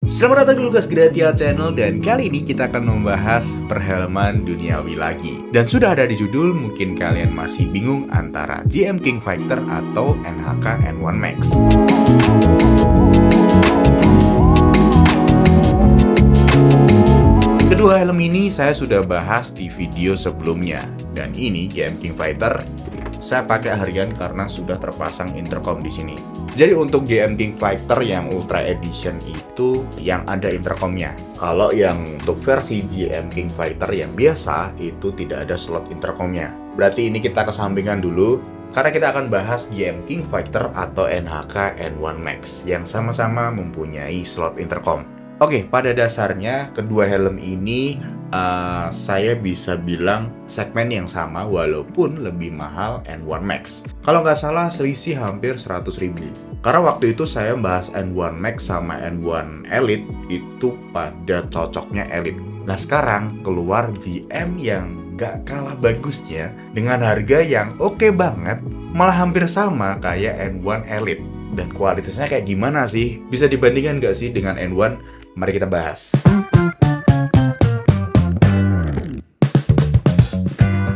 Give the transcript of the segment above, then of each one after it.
Selamat datang di Lukas Gratia Channel, dan kali ini kita akan membahas perhelman duniawi lagi. Dan sudah ada di judul, mungkin kalian masih bingung antara GM King Fighter atau NHK N1 Max. Kedua helm ini saya sudah bahas di video sebelumnya. Dan ini GM King Fighter saya pakai harian karena sudah terpasang intercom di sini. Jadi untuk GM King Fighter yang Ultra Edition itu yang ada intercomnya. Kalau yang untuk versi GM King Fighter yang biasa itu tidak ada slot intercomnya. Berarti ini kita kesampingan dulu karena kita akan bahas GM King Fighter atau NHK N1 Max yang sama-sama mempunyai slot intercom. Oke, pada dasarnya kedua helm ini saya bisa bilang segmen yang sama walaupun lebih mahal N1 Max. Kalau nggak salah selisih hampir 100.000. Karena waktu itu saya bahas N1 Max sama N1 Elite itu pada cocoknya Elite. Nah sekarang keluar GM yang nggak kalah bagusnya dengan harga yang oke banget, malah hampir sama kayak N1 Elite. Dan kualitasnya kayak gimana sih? Bisa dibandingkan nggak sih dengan N1? Mari kita bahas.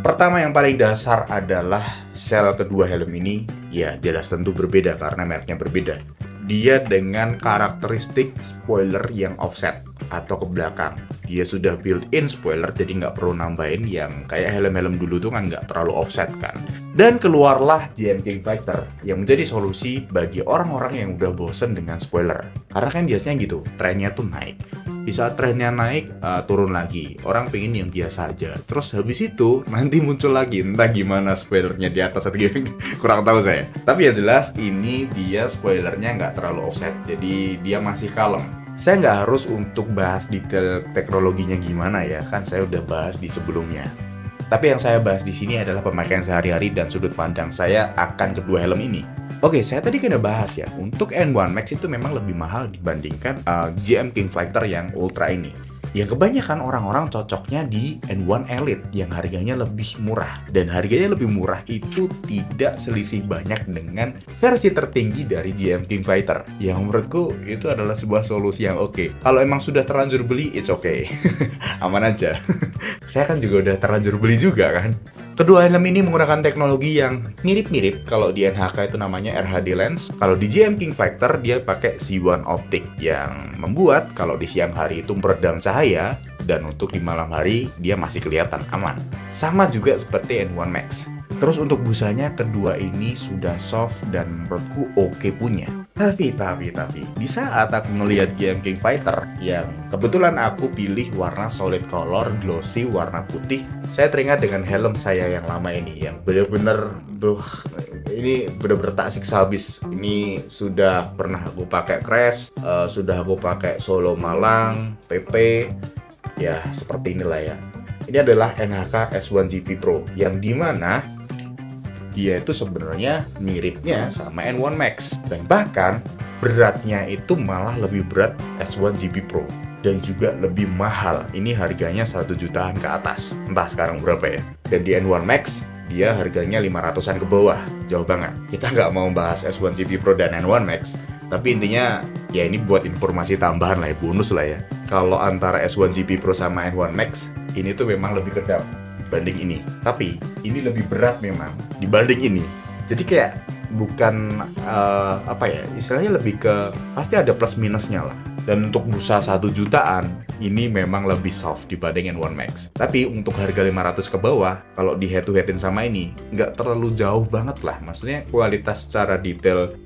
Pertama yang paling dasar adalah sel kedua helm ini, ya jelas tentu berbeda karena mereknya berbeda. Dia dengan karakteristik spoiler yang offset atau ke belakang. Dia sudah built-in spoiler, jadi nggak perlu nambahin yang kayak helm-helm dulu tuh kan nggak terlalu offset kan. Dan keluarlah GM King Fighter yang menjadi solusi bagi orang-orang yang udah bosen dengan spoiler. Karena kan biasanya gitu, trennya tuh naik. Di saat trennya naik, turun lagi. Orang pengen yang biasa aja. Terus habis itu nanti muncul lagi, entah gimana spoilernya di atas atau gimana, kurang tahu saya. Tapi yang jelas ini dia spoilernya nggak terlalu offset, jadi dia masih kalem. Saya nggak harus untuk bahas detail teknologinya gimana ya, kan saya udah bahas di sebelumnya. Tapi yang saya bahas di sini adalah pemakaian sehari-hari dan sudut pandang saya akan kedua helm ini. Oke, saya tadi kena bahas ya, untuk N1 Max itu memang lebih mahal dibandingkan GM King Fighter yang Ultra ini. Yang kebanyakan orang-orang cocoknya di N1 Elite yang harganya lebih murah. Dan harganya lebih murah itu tidak selisih banyak dengan versi tertinggi dari GM King Fighter. Yang menurutku itu adalah sebuah solusi yang oke. Kalau emang sudah terlanjur beli, it's okay. Aman aja. Saya kan juga udah terlanjur beli juga kan. Kedua helm ini menggunakan teknologi yang mirip-mirip. Kalau di NHK itu namanya RHD Lens. Kalau di GM King Fighter dia pakai Z1 Optic yang membuat kalau di siang hari itu meredam cahaya dan untuk di malam hari dia masih kelihatan aman. Sama juga seperti N1 Max. Terus untuk busanya kedua ini sudah soft dan menurutku oke punya. Tapi di saat aku melihat GM King Fighter yang kebetulan aku pilih warna solid color glossy warna putih, saya teringat dengan helm saya yang lama ini yang bener-bener tak siksa habis. Ini sudah pernah aku pakai Crash, sudah aku pakai Solo Malang, PP, ya seperti inilah ya. Ini adalah NHK S1 GP Pro yang dimana dia itu sebenarnya miripnya sama N1 Max dan bahkan beratnya itu malah lebih berat S1 GP Pro dan juga lebih mahal. Ini harganya 1 jutaan ke atas, entah sekarang berapa ya. Dan di N1 Max dia harganya 500-an ke bawah, jauh banget. Kita nggak mau bahas S1 GP Pro dan N1 Max, tapi intinya ya ini buat informasi tambahan lah ya, bonus lah ya. Kalau antara S1 GP Pro sama N1 Max ini tuh memang lebih kedap dibanding ini, tapi ini lebih berat memang dibanding ini. Jadi kayak bukan istilahnya lebih ke pasti ada plus minusnya lah. Dan untuk busa 1 jutaan ini memang lebih soft dibanding N1 Max. Tapi untuk harga 500 ke bawah, kalau di head to headin sama ini nggak terlalu jauh banget lah. Maksudnya kualitas secara detail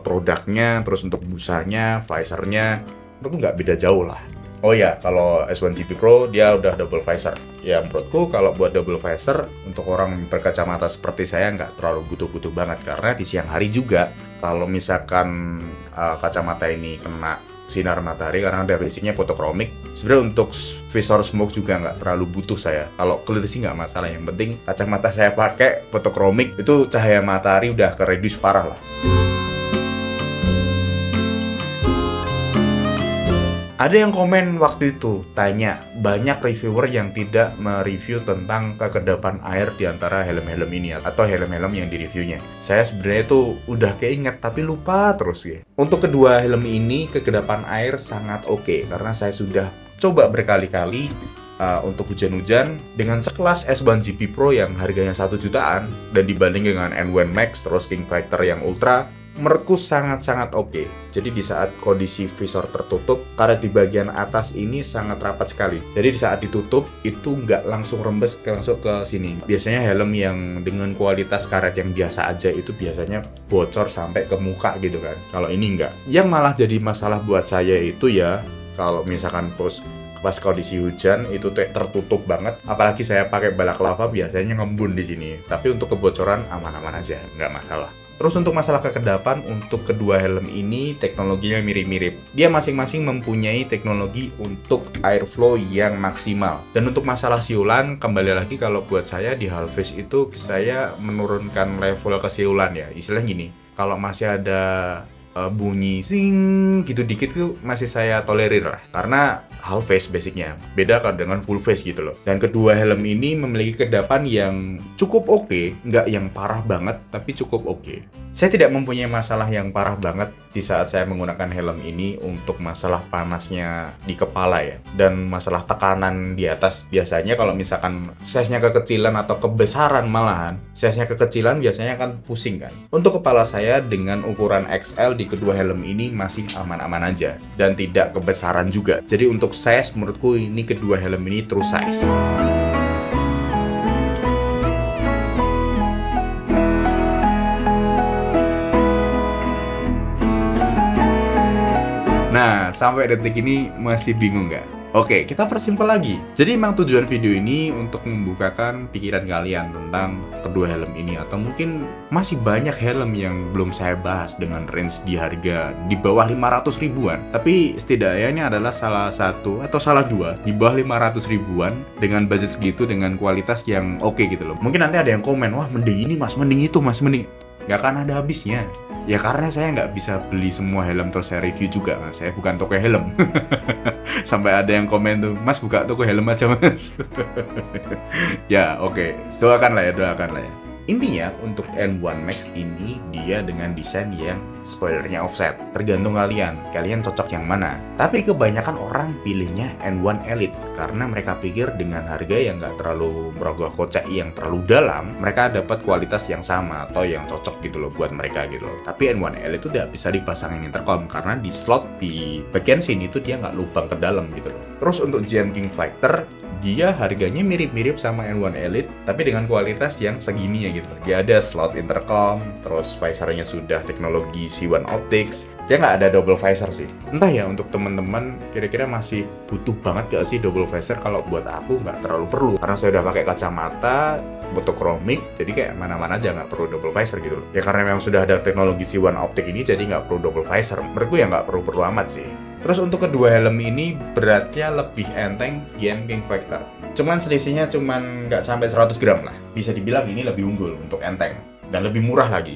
produknya, terus untuk busanya, visornya, itu nggak beda jauh lah. Oh ya, kalau S1 GP Pro dia udah double visor. Ya menurutku kalau buat double visor untuk orang berkacamata seperti saya nggak terlalu butuh-butuh banget. Karena di siang hari juga kalau misalkan kacamata ini kena sinar matahari karena ada basicnya fotokromik, sebenarnya untuk visor smoke juga nggak terlalu butuh saya. Kalau clear sih nggak masalah, yang penting kacamata saya pakai fotokromik itu cahaya matahari udah ke reduce parah lah. Ada yang komen waktu itu, tanya, banyak reviewer yang tidak mereview tentang kekedapan air di antara helm-helm ini atau helm-helm yang direviewnya. Saya sebenarnya tuh udah keinget tapi lupa terus ya. Untuk kedua helm ini, kekedapan air sangat oke karena saya sudah coba berkali-kali untuk hujan-hujan dengan sekelas S1 GP Pro yang harganya 1 jutaan dan dibanding dengan N1 Max terus King Fighter yang Ultra, menurutku sangat-sangat oke. Jadi di saat kondisi visor tertutup, karet di bagian atas ini sangat rapat sekali. Jadi di saat ditutup, itu nggak langsung rembes langsung ke sini. Biasanya helm yang dengan kualitas karet yang biasa aja itu biasanya bocor sampai ke muka gitu kan. Kalau ini nggak. Yang malah jadi masalah buat saya itu ya, kalau misalkan pas kondisi hujan itu tertutup banget, apalagi saya pakai balaklava biasanya ngembun di sini. Tapi untuk kebocoran aman-aman aja, nggak masalah. Terus untuk masalah kekedapan, untuk kedua helm ini teknologinya mirip-mirip. Dia masing-masing mempunyai teknologi untuk airflow yang maksimal. Dan untuk masalah siulan, kembali lagi kalau buat saya di Halface itu saya menurunkan level kesiulan ya. Istilahnya gini, kalau masih ada bunyi sing gitu dikit tuh masih saya tolerir lah, karena half face basicnya beda kan dengan full face gitu loh. Dan kedua helm ini memiliki kekedapan yang cukup oke, nggak yang parah banget tapi cukup oke. Saya tidak mempunyai masalah yang parah banget di saat saya menggunakan helm ini untuk masalah panasnya di kepala ya, dan masalah tekanan di atas. Biasanya kalau misalkan size-nya kekecilan atau kebesaran, malahan size-nya kekecilan biasanya kan pusing kan. Untuk kepala saya dengan ukuran XL di kedua helm ini masih aman-aman aja dan tidak kebesaran juga. Jadi untuk size menurutku ini kedua helm ini true size. Nah, sampai detik ini masih bingung nggak? Oke, kita persimpel lagi. Jadi emang tujuan video ini untuk membukakan pikiran kalian tentang kedua helm ini, atau mungkin masih banyak helm yang belum saya bahas dengan range di harga di bawah 500 ribuan. Tapi setidaknya ini adalah salah satu atau salah dua di bawah 500 ribuan dengan budget segitu dengan kualitas yang oke gitu loh. Mungkin nanti ada yang komen, wah mending ini mas, mending itu mas, mending. Nggak akan ada habisnya. Ya karena saya nggak bisa beli semua helm terus saya review juga mas. Saya bukan toko helm. Sampai ada yang komen tuh, mas buka toko helm aja mas. Ya oke, doakan lah ya. Intinya untuk N1 Max ini dia dengan desain yang spoilernya offset. Tergantung kalian cocok yang mana. Tapi kebanyakan orang pilihnya N1 Elite karena mereka pikir dengan harga yang nggak terlalu merogoh kocek yang terlalu dalam, mereka dapat kualitas yang sama atau yang cocok gitu loh buat mereka gitu loh. Tapi N1 Elite itu tidak bisa dipasangin intercom karena di slot di bagian sini tuh dia nggak lubang ke dalam gitu loh. Terus untuk Giant King Fighter, dia harganya mirip-mirip sama N1 Elite tapi dengan kualitas yang segini ya gitu. Dia ada slot intercom, terus visornya sudah teknologi C1 Optics. Dia nggak ada double visor sih. Entah ya untuk teman-teman kira-kira masih butuh banget gak sih double visor? Kalau buat aku nggak terlalu perlu karena saya udah pakai kacamata monochromic, jadi kayak mana-mana aja nggak perlu double visor gitu loh. Ya karena memang sudah ada teknologi C1 Optic ini jadi nggak perlu double visor. Menurutku ya nggak perlu amat sih. Terus untuk kedua helm ini beratnya lebih enteng Giant King Fighter. Cuman selisihnya cuman nggak sampai 100 gram lah. Bisa dibilang ini lebih unggul untuk enteng dan lebih murah lagi.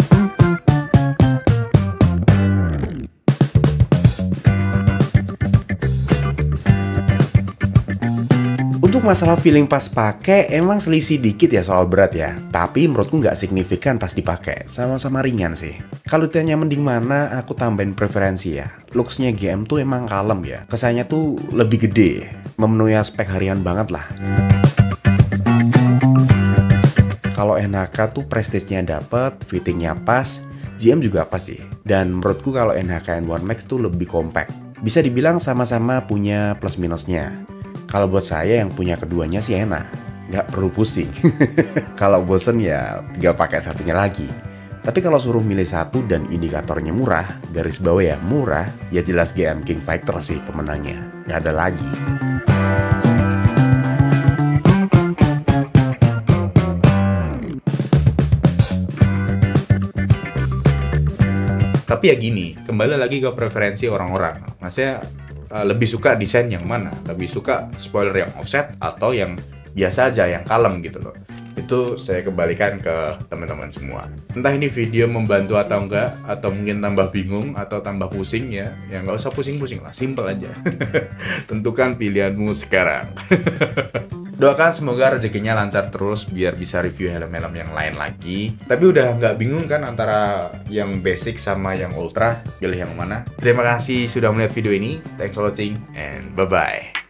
Untuk masalah feeling pas pakai emang selisih dikit ya soal berat ya. Tapi menurutku nggak signifikan pas dipakai, sama-sama ringan sih. Kalau ditanya mending mana, aku tambahin preferensi ya. Looks-nya GM tuh emang kalem ya. Kesannya tuh lebih gede, memenuhi aspek harian banget lah. Kalau NHK tuh prestige-nya dapet, fittingnya pas, GM juga pas sih. Dan menurutku kalau NHK N1 Max tuh lebih compact. Bisa dibilang sama-sama punya plus minusnya. Kalau buat saya yang punya keduanya sih enak, nggak perlu pusing. Kalau bosen ya tinggal pakai satunya lagi. Tapi kalau suruh milih satu dan indikatornya murah, garis bawah ya murah, ya jelas GM King Fighter sih pemenangnya, nggak ada lagi. Tapi ya gini, kembali lagi ke preferensi orang-orang. Maksudnya lebih suka desain yang mana? Lebih suka spoiler yang offset atau yang biasa aja, yang kalem gitu loh. Itu itu saya kembalikan ke teman-teman semua. Entah ini video membantu atau enggak, atau mungkin tambah bingung atau tambah pusing ya nggak usah pusing-pusing lah, simple aja. Tentukan pilihanmu sekarang. Doakan semoga rezekinya lancar terus biar bisa review helm-helm yang lain lagi. Tapi udah nggak bingung kan antara yang basic sama yang ultra, pilih yang mana? Terima kasih sudah melihat video ini. Thanks for watching and bye-bye.